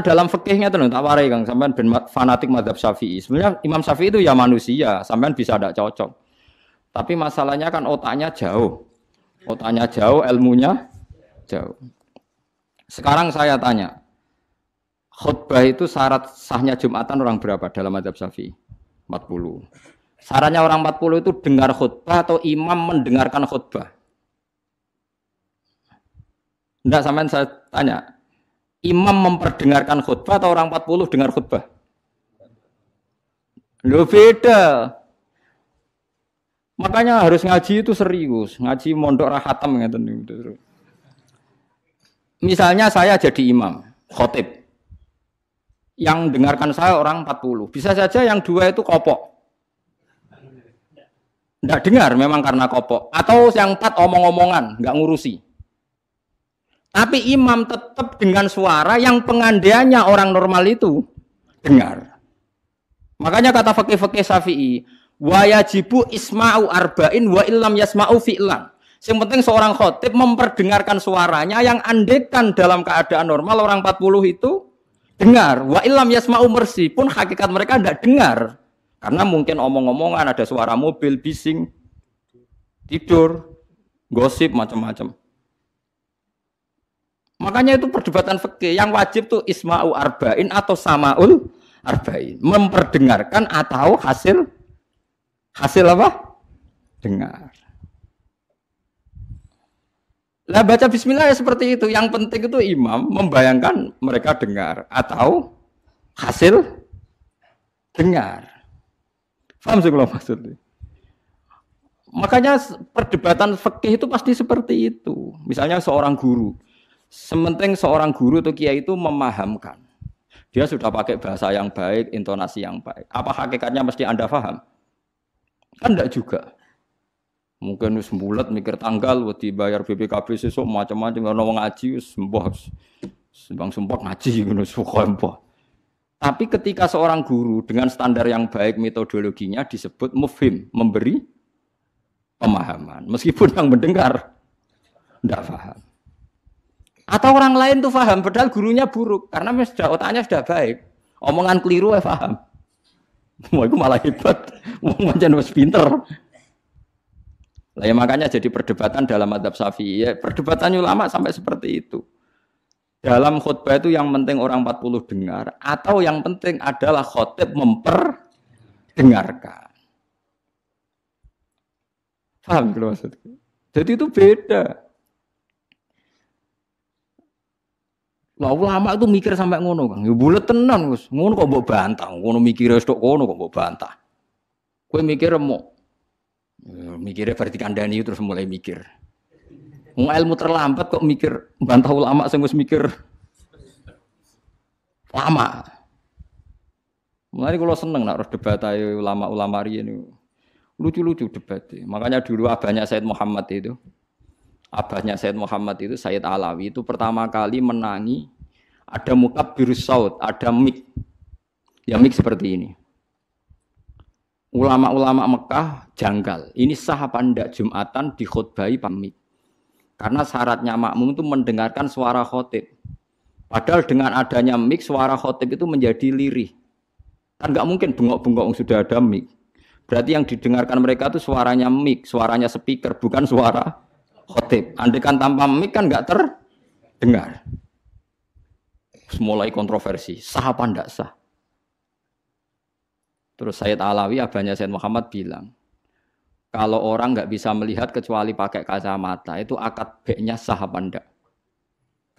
dalam fikihnya tuh tak warai Kang, sampean ben fanatik mazhab Syafi'i. Sebenarnya Imam Syafi'i itu ya manusia, sampean bisa tidak cocok. Tapi masalahnya kan otaknya jauh. Otaknya jauh, ilmunya jauh. Sekarang saya tanya, khutbah itu syarat sahnya Jumatan orang berapa dalam mazhab Syafi'i? 40. Syaratnya orang 40 itu dengar khutbah atau imam mendengarkan khutbah? Enggak, sampean saya tanya. Imam memperdengarkan khutbah atau orang 40 dengar khutbah? Loh beda. Makanya harus ngaji itu serius. Ngaji mondok rahatam gitu. Misalnya saya jadi imam, khotib. Yang dengarkan saya orang 40. Bisa saja yang dua itu kopok. Enggak dengar memang karena kopok. Atau yang 4 omong-omongan, enggak ngurusi. Tapi imam tetap dengan suara yang pengandaiannya orang normal itu dengar. Makanya kata fikih-fikih Syafi'i, wa yajibu isma'u arba'in wa illam yasma'u fi'lan. Yang penting seorang khotib memperdengarkan suaranya yang andekan dalam keadaan normal orang 40 itu dengar. Wa illam yasma'u mersi pun hakikat mereka tidak dengar. Karena mungkin omong-omongan, ada suara mobil, bising, tidur, gosip, macam-macam. Makanya itu perdebatan fikih yang wajib tuh isma'u arba'in atau sama'ul arba'in. Memperdengarkan atau hasil apa? Dengar. Lah baca bismillah ya seperti itu. Yang penting itu imam membayangkan mereka dengar atau hasil dengar. Paham sih kalau maksudnya? Makanya perdebatan fikih itu pasti seperti itu. Misalnya seorang guru. Sementing seorang guru atau kiai itu memahamkan. Dia sudah pakai bahasa yang baik, intonasi yang baik. Apa hakikatnya mesti Anda paham? Kan enggak juga. Mungkin wis mbulet mikir tanggal, wedi bayar BPKB sesuk macam-macam ono wong ngaji wis mbah. Sembang sumpah ngaji ngono suka mbah. Tapi ketika seorang guru dengan standar yang baik metodologinya disebut mufhim, memberi pemahaman. Meskipun yang mendengar enggak paham. Atau orang lain tuh paham, padahal gurunya buruk. Karena sudah otaknya sudah baik. Omongan keliru ya paham. Wah itu malah hebat. Wong pancen wis pinter. Lah ya makanya jadi perdebatan dalam mazhab Syafi'i. Ya, perdebatan ulama sampai seperti itu. Dalam khutbah itu yang penting orang 40 dengar. Atau yang penting adalah khotib memperdengarkan. Paham kalau maksudnya? Jadi itu beda. Lah ulama itu mikir sampai ngono, Kang. Ya bulet tenan, Gus. Ngono kok mbok bantah. Ngono mikire wis tok kono kok mbok bantah. Kowe mikir mau mikire berarti kandhani terus mulai mikir. Wong ilmu terlambat kok mikir bantah ulama sing wis mikir lama. Mulane kula seneng nek debat ae ulama-ulama riyen lucu-lucu debatnya. Makanya dulu abahnya Said Muhammad itu Sayyid Alawi itu pertama kali menangi ada mukabbirus saut, ada mik. Ya mik seperti ini. Ulama-ulama Mekah janggal. Ini sah apa enggak Jumatan dikhutbahi pamik? Karena syaratnya makmum itu mendengarkan suara khotib. Padahal dengan adanya mik suara khotib itu menjadi lirih. Kan enggak mungkin bengok-bengok sudah ada mik. Berarti yang didengarkan mereka itu suaranya mik, suaranya speaker, bukan suara khotib. Andaikan tanpa mic kan enggak terdengar. Mulai kontroversi, sah apa enggak sah? Terus Sayyid Alawi, abahnya Sayyid Muhammad bilang, kalau orang enggak bisa melihat kecuali pakai kacamata, itu akad baiknya sah apa enggak?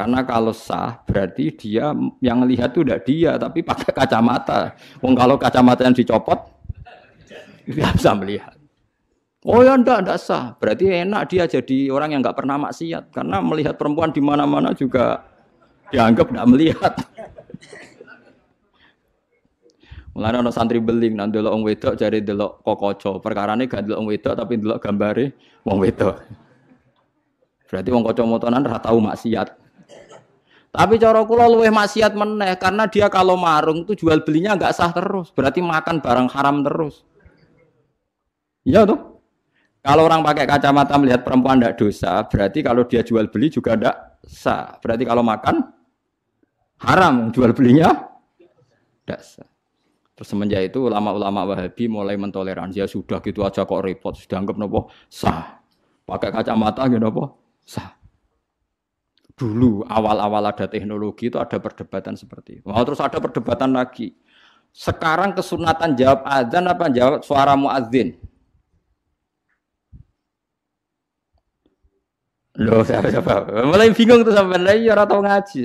Karena kalau sah, berarti dia yang lihat itu enggak dia, tapi pakai kacamata. Wong kalau kacamata yang dicopot, dia bisa melihat. Oh ya enggak sah. Berarti enak dia jadi orang yang enggak pernah maksiat karena melihat perempuan di mana-mana juga dianggap enggak melihat. Mulane ana santri beling nang delok wong wedok jare delok kokoco. Perkarane gak delok wong wedok tapi delok gambare wong wedok. Berarti wong kacamataan ora tau maksiat. Tapi cara kula luwih maksiat meneh karena dia kalau marung itu jual belinya enggak sah terus. Berarti makan barang haram terus. Iya toh? Kalau orang pakai kacamata melihat perempuan tidak dosa, berarti kalau dia jual beli juga tidak sah. Berarti kalau makan Haram jual belinya tidak sah. Terus semenjak itu ulama-ulama Wahabi mulai mentoleransi, ya sudah gitu aja kok repot, sudah anggap nopo sah. Pakai kacamata gitu nopo sah. Dulu awal-awal ada teknologi itu ada perdebatan seperti itu. Mau terus ada perdebatan lagi. Sekarang kesunatan jawab adzan apa jawab suara muadzin? Loh, siapa? Mulai bingung tuh sampai lagi orang tahu ngaji.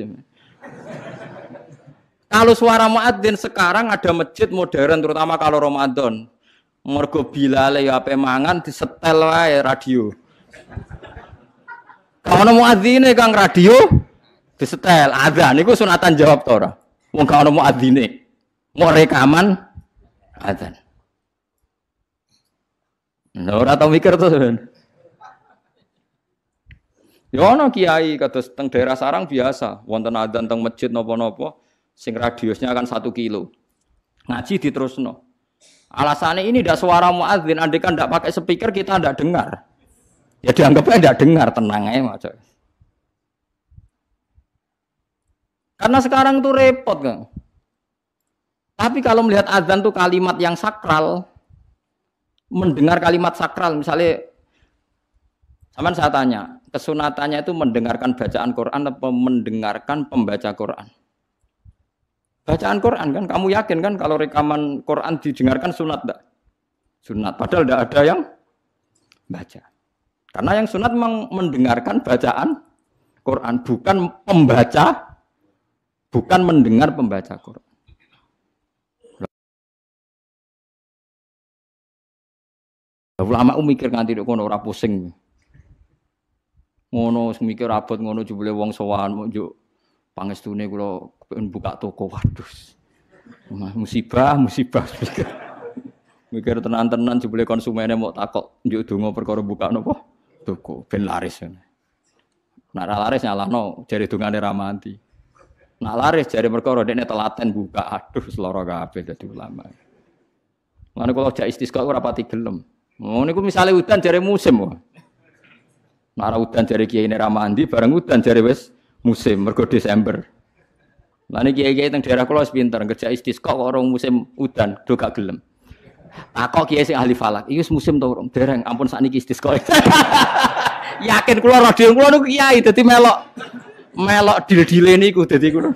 Kalau suara muadzin sekarang ada masjid modern terutama kalau Ramadan. Mergo bilale ya ape mangan disetel wae radio. Kalau muadzine Kang radio disetel adzan niku sunatan jawab to ora? Wong gak ono muadzine. Mau rekaman adzan. Nah, ora tau mikir to sampean. Ya ono kiai kados teng daerah sarang biasa, wonten adzan teng masjid napa-napa sing radiusnya akan 1 kilo. Ngaji diterusno. Alasannya ini tidak suara muadzin, andai kan tidak pakai speaker kita tidak dengar. Ya dianggapnya tidak dengar, tenang aja macam. Karena sekarang tuh repot kan. Tapi kalau melihat azan tuh kalimat yang sakral, mendengar kalimat sakral, misalnya, sama saya tanya, kesunatannya itu mendengarkan bacaan Quran atau mendengarkan pembaca Quran? Bacaan Quran kan, kamu yakin kan kalau rekaman Quran didengarkan sunat enggak? Sunat, padahal tidak ada yang baca. Karena yang sunat memang mendengarkan bacaan Quran, bukan pembaca, bukan mendengar pembaca Quran. Ulama mikir nganti kono ora pusing. Ngono mikir abot ngono jebule wong sowan njuk pangestune kula pengen buka toko. Waduh. Musibah. Mikir tenan-tenan jebule konsumennya mau takok njuk donga perkara buka napa toko ben laris. Nek ra laris nyalahno jare dongane ra mati. Nek laris jare perkara dekne telaten buka. Aduh seloro kabeh dadi ulama. Lan kula jak istisqa ora pati gelem. Oh niku misale udan jare musim wae. Nek udan jare kiai nek ra mandi bareng udan jare wis musim mergo Desember. Lah niki kiai-kiai teng daerah kula wis pinter kerja istisqa kok orang musim udan do gak gelem. Takok kiai sing ahli falak, iki musim to urung? Dereng, ampun sakniki istisqa. Yakin kula radio kula niku kiai dadi melok dil-dile niku dadi kula.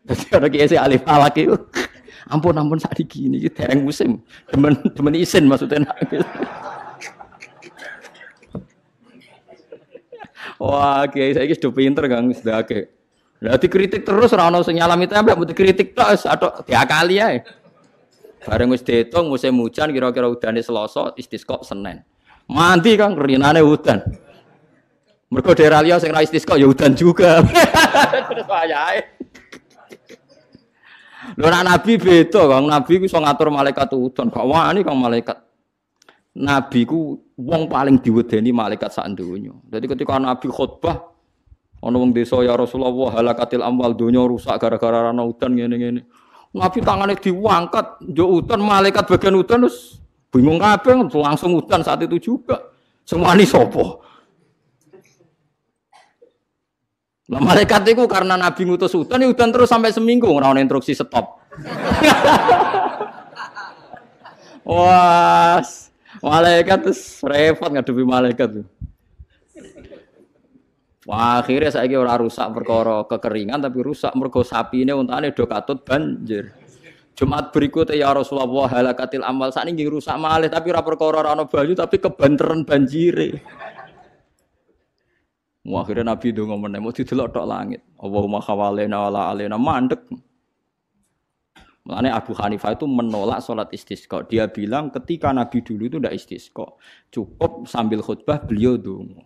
Dadi ana kiai sing ahli falak iku. Ampun sakniki niki dereng musim. Demen isin maksudnya. Wah, kiai saiki sudah pinter Kang, sudah akeh. Lah dikritik terus ora ono sing nyalami tembak, mbok dikritik tok wis atok diakali ae. Bareng wis diitung musim hujan kira-kira udane Selasa, istisqa Senin. Mandi Kang rinane udan. Mergo daerah liya sing ra istisqa ya udan juga. Terus wayahe. Lho nek nabi beda Kang, nabi ku iso ngatur malaikat udan, gak wani Kang malaikat. Nabi ku wong paling diwedeni malaikat sak donya. Dadi ketika nabi khutbah ana wong desa ya Rasulullah halakatil amwal donya rusak gara-gara ana udan ngene-ngene. Nabi tangane diangkat, njuk udan malaikat bagian udan terus bingung kabeh langsung udan saat itu juga. Semua ini sapa? Lah malaikat itu karena Nabi ngutus udan, ya udan terus sampai seminggu ora ono instruksi stop. Wah, malaikat terus repot ngadepi malaikat tuh. Wah, akhirnya saiki ora rusak perkara kekeringan tapi rusak mergo sapine untane do katut banjir. Jumat berikutnya ya Rasulullah halakatil amal sakniki rusak malih tapi ora perkara ora ana banyu tapi kebanteran banjire. Wah, akhirnya Nabi ndonga meneh mau didelok tok langit. Allahumma khawalena wala alena mandek. Makanya Abu Hanifah itu menolak sholat istisqa. Dia bilang ketika Nabi dulu itu tidak istisqa. Cukup sambil khutbah beliau donga.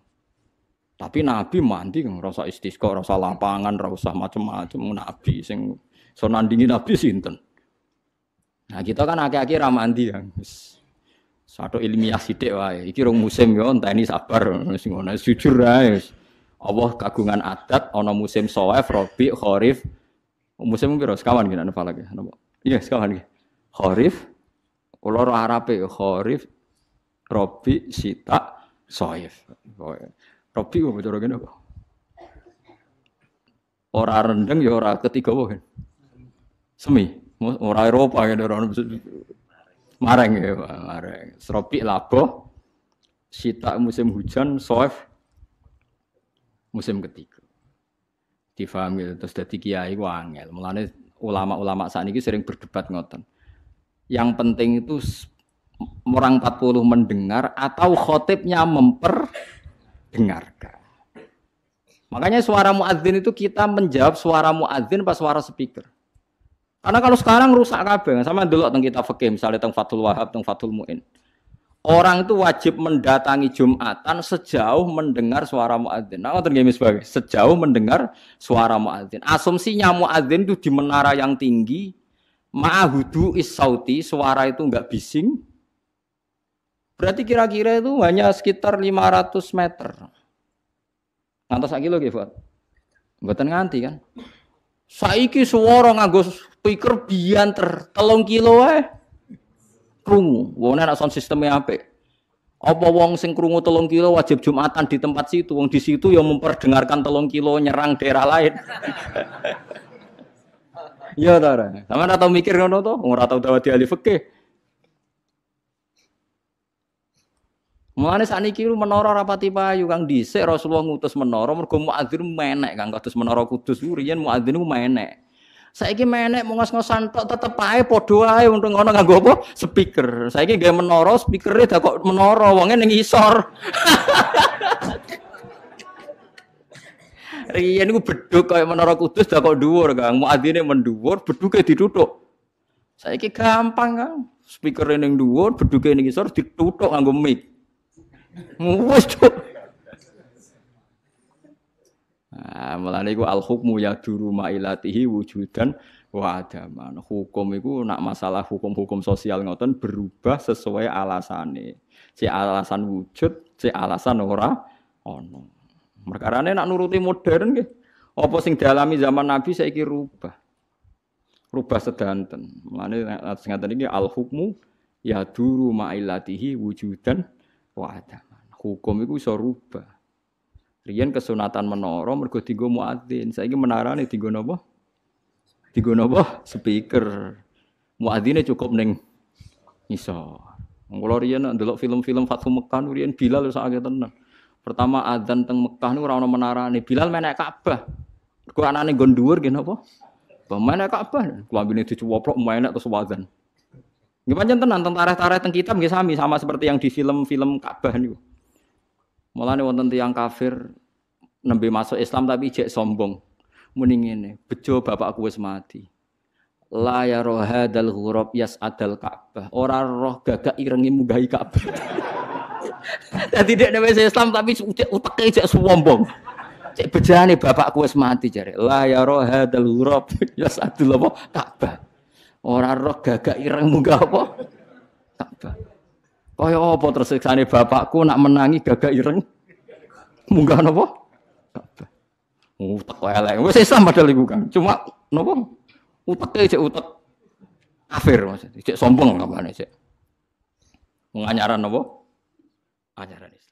Tapi Nabi mandi kan rasa istisqa, rasa lapangan, rasa macam-macam Nabi sing so nandingi Nabi sinten. Nah, kita kan akeh-akeh ra mandi ya. Satu ilmiah sithik wae. Iki rong musim yo enteni sabar wis ngono jujur ae. Allah kagungan adat ana musim Shawaif, Rabi, Kharif. Musim piro? Sekawan gini ana falak ya. Iya, sekawan iki. Kharif kula ora Arabe Kharif, Rabi, Sita, Shawaif. Rabi kok cara kene kok. Ora rendeng ya ora ketiga wae. Semi, ora Eropa ya ora mareng ya, mareng. Sropik labo, sita musim hujan, soef musim ketiga. Difahami terus dadi kiai ku angel. Mulane ulama-ulama sakniki sering berdebat ngoten. Yang penting itu orang 40 mendengar atau khotibnya memperdengarkan. Makanya suara muadzin itu kita menjawab suara muadzin pas suara speaker. Karena kalau sekarang rusak kabeh, sama dulu teng kitab fikih misalnya teng Fathul Wahab, teng Fathul Muin. Orang itu wajib mendatangi Jumatan sejauh mendengar suara muadzin. Nah, ngoten nggih sebagai sejauh mendengar suara muadzin. Asumsinya muadzin itu di menara yang tinggi, ma'hudu is-sauti, suara itu enggak bising. Berarti kira-kira itu hanya sekitar 500 meter. Ngantos sak kilo nggih, Pak. Mboten nganti kan. Saiki swara nganggo speaker bianter 3 kilo wae. Krungu. Wong nek sound sisteme apik. Apa wong sing krungu 3 kilo wajib Jumatan di tempat situ, wong di situ ya memperdengarkan 3 kilo nyerang daerah lain. Ya ta ora. Sampeyan ora tau mikir ngono to? Ora tau dawuh ahli fikih. Mulane sakniki menara rapati payu Kang dhisik Rasulullah ngutus menara mergo muadzin menek Kang kados menara Kudus riyen muadzin ku menek. Saiki menek mau ngos-ngosan tok tetep ae padha ae untung ngono nganggo apa? Speaker. Saiki gawe menara speakere dak kok menara wonge ning isor. Riyen niku bedhug kaya menara Kudus dak kok dhuwur Kang. Muadzine mendhuwur, bedhuge dituthuk. Saiki gampang Kang. Speakere ning dhuwur, bedhuge ning isor dituthuk nganggo mic. Wes cuk. Nah, mulane iku al hukmu yaduru mailatihi wujudan wa adaman. Hukum iku nak masalah hukum-hukum sosial ngoten berubah sesuai alasane. Si alasan wujud, si alasan ora ono. Perkarane nak nuruti modern nggih. Apa sing dialami zaman Nabi saiki rubah. Rubah sedanten. Mulane ngaten iki al hukmu yaduru mailatihi wujudan wa adaman. Hukum iku iso rubah. Riyen kesunatan menara mergo dienggo muadzin. Saiki menarane dienggo napa? Dienggo napa? Speaker. Muadzine cukup ning iso. Kula riyen ndelok film-film Fathu Mekkah riyen Bilal sak akeh tenan. Pertama adzan teng Mekkah niku ora ono menarane. Bilal menek Ka'bah. Mergo anane nggon dhuwur nggih napa? Menek Ka'bah. Klambine dicuwoplok menek terus adzan. Nggih pancen tenan teng tarikh-tarikh teng kitab nggih sama seperti yang di film-film Ka'bah niku. Mulane wonten tiyang kafir nembe masuk Islam tapi jek sombong. Muni ngene, bejo bapakku wis mati. La ya rohadal ghurab yas'adal Ka'bah. Ora roh gagak irengi munggahi Ka'bah. Dadi dek wis Islam tapi uteke jek sombong. Cek bejane bapakku wis mati jare. La ya rohadal ghurab yas'adul Ka'bah. Ora roh gagak ireng munggah apa? Ka'bah. Kaya apa terus siksane bapakku nak menangi gagak ireng munggah napa? Ka'bah. Utek elek. Wis Islam padahal iku kan. Cuma napa? Uteke cek utek kafir maksudnya. Cek sombong apane cek. Menganyaran napa? Ajaran Islam.